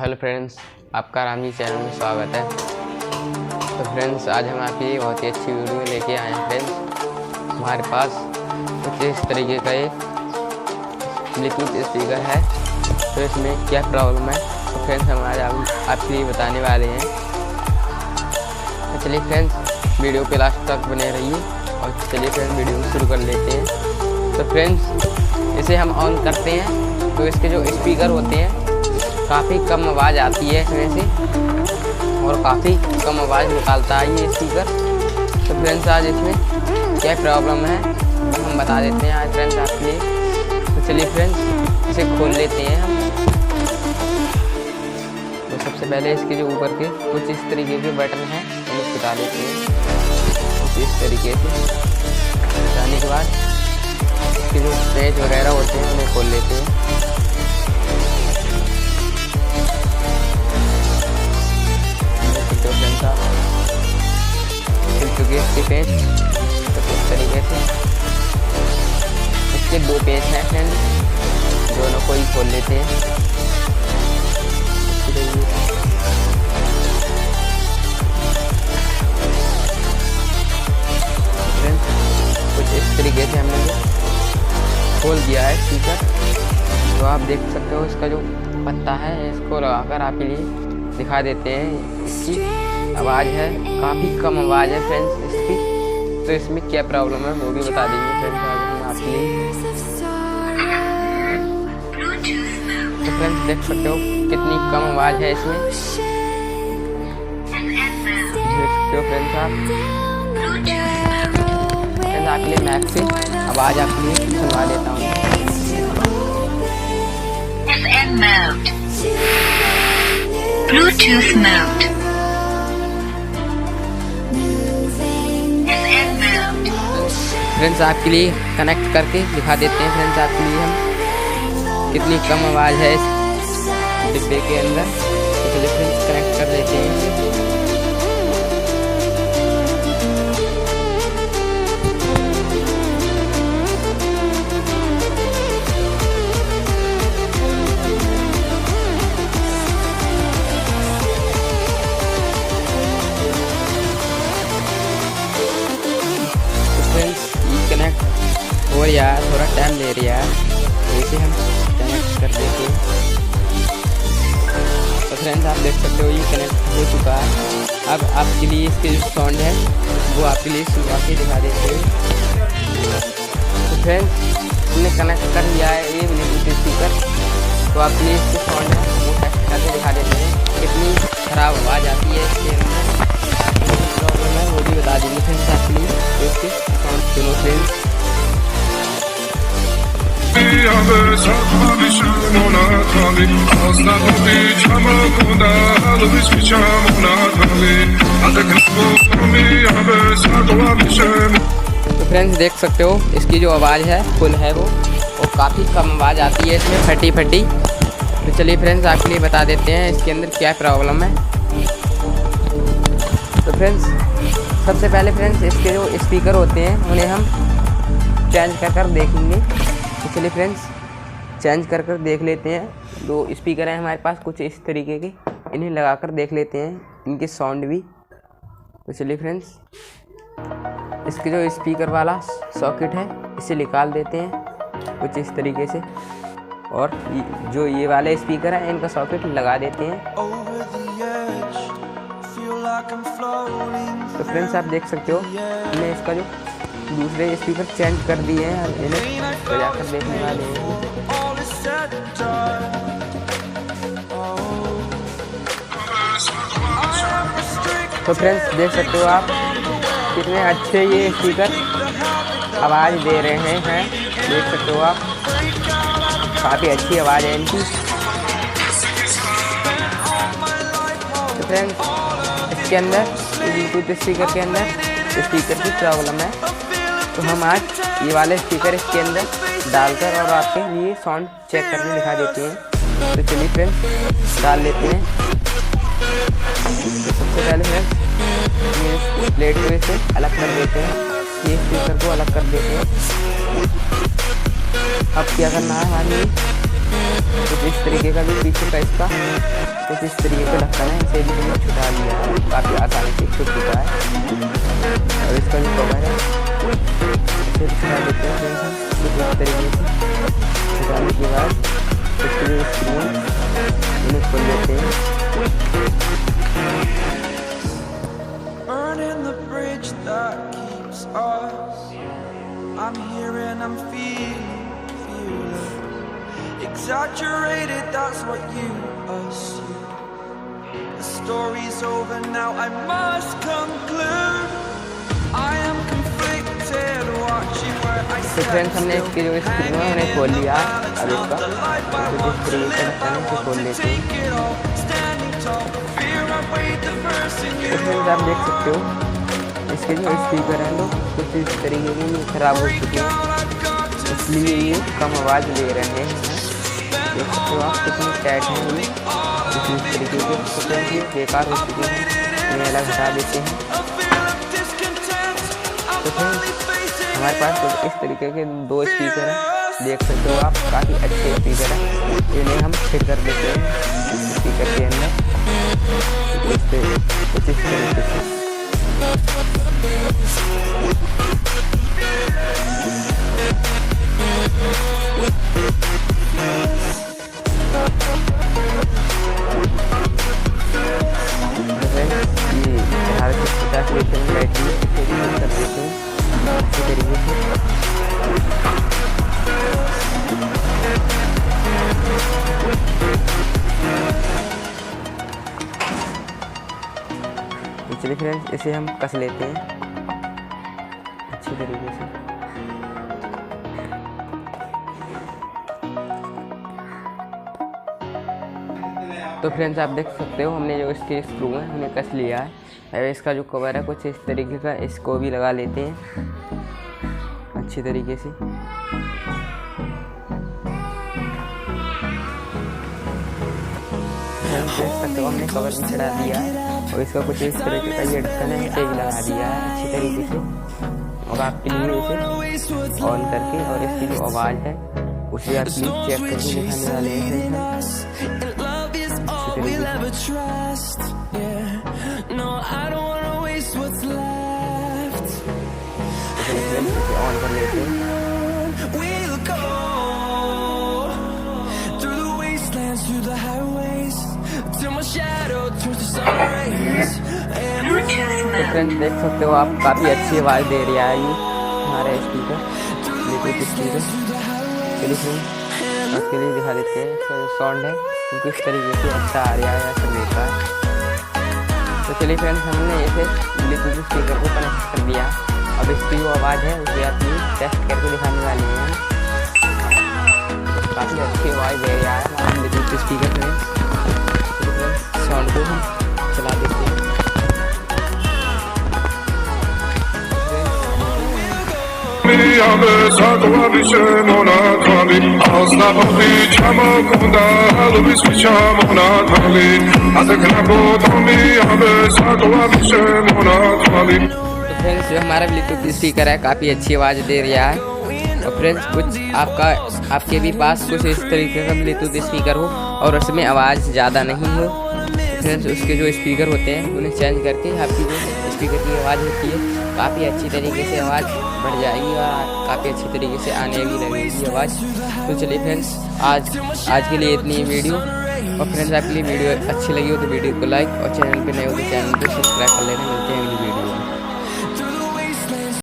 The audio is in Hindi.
हेलो फ्रेंड्स, आपका रामी चैनल में स्वागत है। तो फ्रेंड्स, आज हम आपके लिए बहुत ही अच्छी वीडियो लेके आए हैं। फ्रेंड्स, हमारे पास कुछ इस तरीके का एक ब्लूटूथ स्पीकर है। तो इसमें क्या प्रॉब्लम है, तो फ्रेंड्स हम आज आपके लिए बताने वाले हैं। तो चलिए फ्रेंड्स, वीडियो के लास्ट तक बने रहिए और चलिए फ्रेंड्स वीडियो शुरू कर लेते हैं। तो फ्रेंड्स, इसे हम ऑन करते हैं तो इसके जो स्पीकर होते हैं काफ़ी कम आवाज़ आती है इसमें से और काफ़ी कम आवाज़ निकालता है ये स्पीकर। तो फ्रेंड्स, आज इसमें क्या प्रॉब्लम है तो हम बता देते हैं आज फ्रेंड्स आपके लिए। तो चलिए फ्रेंड्स, इसे खोल लेते हैं हम। तो सबसे पहले इसके जो ऊपर के कुछ इस तरीके के बटन हैं उन्हें बता देते हैं। कुछ इस तरीके से बताने के बाद इसके जो पेज वगैरह होते हैं उन्हें खोल लेते हैं। खुल चुके इसके पेज तो इस तरीके से इसके दो पेज हैं फ्रेंड्स, दोनों को ही खोल लेते हैं। फ्रेंड्स, कुछ इस तरीके से हमने खोल दिया है स्पीकर। तो आप देख सकते हो इसका जो पत्ता है इसको लगाकर आपके लिए दिखा देते हैं। इसकी आवाज़ है काफ़ी कम आवाज़ है फ्रेंड्स इसकी। तो इसमें क्या प्रॉब्लम है वो भी बता देंगे फ्रेंड्स आज हम आपके लिए। तो फ्रेंड्स, देख सकते हो कितनी कम आवाज़ है इसमें। देख सकते हो फ्रेंड्स आपके लिए मैक से आवाज़ आपके लिए सुनवा देता हूँ। Bluetooth mode. फ्रेंड्स, आपके लिए कनेक्ट करके दिखा देते हैं फ्रेंड्स आपके लिए हम कितनी कम आवाज़ है इस डिब्बे के अंदर। तो चलिए फ्रेंड्स कनेक्ट कर देते हैं। कनेक्ट हो यार, थोड़ा टाइम ले रहा है, इसे हम कनेक्ट कर देते हैं। तो फ्रेंड्स, आप देख सकते हो ये कनेक्ट हो चुका है। अब आपके लिए इसके जो साउंड है वो आपके लिए सुनवा के दिखा देते हैं। तो फ्रेंड्स, हमने कनेक्ट कर लिया है ये ब्लूटूथ स्पीकर। तो आपके लिए इसके साउंड है वो टेस्ट करके दिखा देते हैं कितनी ख़राब आवाज़ आती है इसके अंदर। प्रॉब्लम है वो भी बता देंगे फ्रेंड्स आपके लिए। तो इसके साउंड सुनो फ्रेंड्स। तो फ्रेंड्स, देख सकते हो इसकी जो आवाज़ है फुल है वो और काफ़ी कम आवाज़ आती है इसमें, फटी फटी। तो चलिए फ्रेंड्स आपके लिए बता देते हैं इसके अंदर क्या प्रॉब्लम है। तो फ्रेंड्स, सबसे पहले फ्रेंड्स इसके जो स्पीकर होते हैं उन्हें हम चेंज कर देखेंगे। तो चलिए फ्रेंड्स चेंज कर देख लेते हैं। दो स्पीकर हैं हमारे पास कुछ इस तरीके के, इन्हें लगाकर देख लेते हैं इनके साउंड भी। तो चलिए फ्रेंड्स, इसके जो स्पीकर वाला सॉकेट है इसे निकाल देते हैं कुछ इस तरीके से और जो ये वाले स्पीकर हैं इनका सॉकेट लगा देते हैं। तो फ्रेंड्स, आप देख सकते हो हमने इसका जो दूसरे स्पीकर चेंज कर दिए हैं, इन्हें बजाकर देखने वाले हैं। तो फ्रेंड्स, देख सकते हो आप कितने अच्छे ये स्पीकर आवाज़ दे रहे हैं। देख सकते हो आप काफ़ी अच्छी आवाज़ है इनकी। तो फ्रेंड्स, इसके अंदर ब्लूटूथ स्पीकर के अंदर स्पीकर की प्रॉब्लम है। तो हम आज ये वाले स्पीकर इसके अंदर डालकर और आपके लिए साउंड चेक करके दिखा देते हैं। तो चलिए फ्रेंड्स डाल लेते हैं। तो सबसे पहले फ्रेंड्स ये प्लेट को इसे अलग कर देते हैं, ये स्पीकर को अलग कर देते हैं। अब क्या करना है हमारे लिए, कुछ इस तरीके का भी पीछे का इसका कुछ इस तरीके का ढक्कन है, इसे भी हमने छुटा लिया है, काफ़ी आसानी से छूट चुका है। और इसका जो कवर है इसे छुटा देते हैं फ्रेंड्स हम कुछ इस तरीके से। छुटाने के बाद इसके जो स्क्रू इन्हें खोल लेते हैं। Exaggerated, that's what you assume. The story's over now, I must conclude. I am conflicted, watching where I तो फ्रेंड्स हमने इसके जो स्क्रू है उन्हें खोल लिया। अब इसका तो जिस तरीके से ढक्कन है उसे खोल लेते हैं। तो फ्रेंड्स आप देख सकते हो इसके जो स्पीकर हैं तो कुछ इस तरीके के खराब हो चुके हैं, इसलिए ये कम आवाज़ ले रहे हैं। देख सकते हो आप कितनी टाइट है ये, इस तरीके के तो ये बेकार हो चुके हैं, इन्हें अलग हटा देते हैं। तो फ्रेंड्स हमारे पास तो इस तरीके के 2 स्पीकर हैं, देख सकते हो आप काफ़ी अच्छे स्पीकर हैं। इन्हें हम फिट कर देते हैं स्पीकर के अंदर कुछ इस तरीके से। चलिए फ्रेंड्स इसे हम कस लेते हैं अच्छी तरीके से। तो फ्रेंड्स आप देख सकते हो हमने जो इसके स्क्रू हैं उन्हें कस लिया है। अब इसका जो कवर है कुछ इस तरीके का, इसको भी लगा लेते हैं अच्छी तरीके से। देख सकते हो हमने कवर भी चढ़ा दिया है और इसका कुछ इस तरीके का ये ढक्कन है, इसे भी लगा दिया है अच्छी तरीके से। और आपके लिए इसे ऑन करके और इसकी जो आवाज़ है उसे आप प्लीज चेक करके दिखाने वाले हैं अच्छी तरीके से ऑन कर लेते हैं। तो फ्रेंड्स देख सकते हो आप काफ़ी अच्छी आवाज़ दे रहा है ये हमारा स्पीकर, ब्लूटूथ स्पीकर। चलिए फ्रेंड्स उसके लिए दिखा देते हैं इसका जो साउंड है वो किस तरीके से अच्छा आ रहा है या फिर बेकार। तो चलिए फ्रेंड्स हमने इसे ब्लूटूथ स्पीकर को कनेक्ट कर दिया। अब इसकी जो आवाज़ है उसे आप टेस्ट करके दिखाने वाले हैं। काफ़ी अच्छी आवाज़ दे रहा है हमारा ब्लूटूथ स्पीकर फ्रेंड्स। साउंड को हम चला देते हैं। तो फ्रेंड्स जो हमारा ब्लूटूथ स्पीकर है काफ़ी अच्छी आवाज़ दे रहा है। और फ्रेंड्स कुछ आपके भी पास कुछ इस तरीके का ब्लूटूथ स्पीकर हो और उसमें आवाज़ ज़्यादा नहीं हो, फ्रेंड्स उसके जो स्पीकर होते हैं उन्हें चेंज करके आपकी जो स्पीकर की आवाज़ होती है काफ़ी अच्छी तरीके से आवाज़ बढ़ जाएगी और काफ़ी अच्छी तरीके से आने भी लगेगी आवाज़। तो चलिए फ्रेंड्स आज के लिए इतनी वीडियो। और फ्रेंड्स आपके लिए वीडियो अच्छी लगी हो तो वीडियो को लाइक और चैनल पे नए हो तो चैनल को सब्सक्राइब कर लेना। मिलते हैं अगली वीडियो में।